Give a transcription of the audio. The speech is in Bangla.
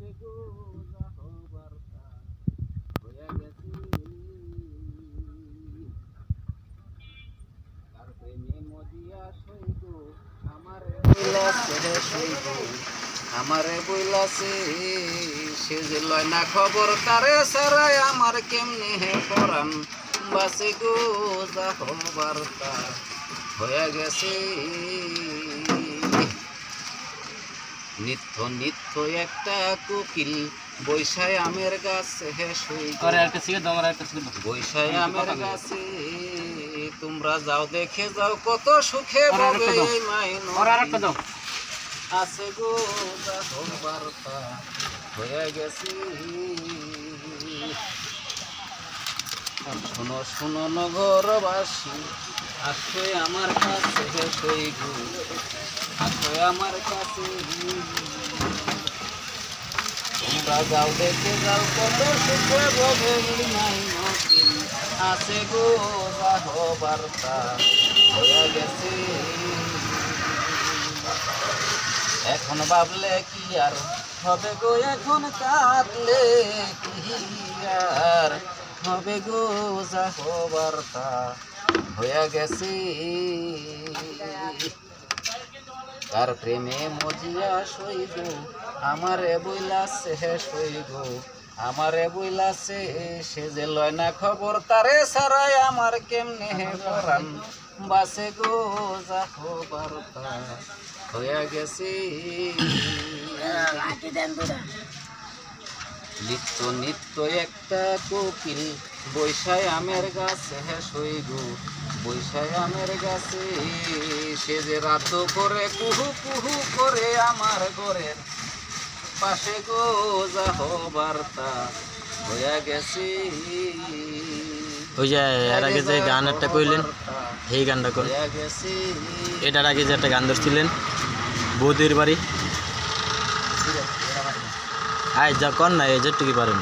আছে গো যাহো বার্তা হইয়া গেছি তার প্রেমে মজিয়া সইব আমারে বইলাছে রে সইব আমারে বইলাছে সে যে লয় না খবর তারে সারায় আমার কেমনে হে পরাণ বাসে গো যাহো বার্তা হইয়া গেছে নিত্য নিত্য একটা কোকিল বৈশায় আমের গাছে বৈশায় আমের গাছে তোমরা যাও দেখে যাও কত সুখে পাবে এই মাইনো আছে গো যাহো বার্তা হয়ে গেছে শোনো শোনো নগরবাসী আসো আমার কাছে সই গো আসো আমার কাছে তোমরা যাও দেখে যাও কত সুখে পাবে এই মাইনো আছে গো যাহো বার্তা হয়ে গেছে এখন ভাবলে কি আর হবে গো এখন কাঁদলে কি আর হবে গো যাহো বার্তা হয়ে গেছে তার প্রেমে মজিয়া সইব আমারে বইলাছে হে সইব আমারে বইলাছে সে যে লয় না খবর তারে সারায় আমার কেমনে হে পরাণ বাসে গো যাহো বার্তা হয়ে গেছে নিত্য নিত্য একটা কোকিল বৈশায় আমের গাছে হে সইব বৈশায় আমের গাছে সে যে রাত করে কুহু কুহু করে আমার ঘরের পাশে গো যাহো বার্তা হয়ে গেছে ওই যে এর আগে যে গান একটা কইলেন এই গানটা কোন এটার আগে যে একটা গান ধরছিলেন বৌদির বাড়ি আয় যা কর না এই যেটুকু পারেন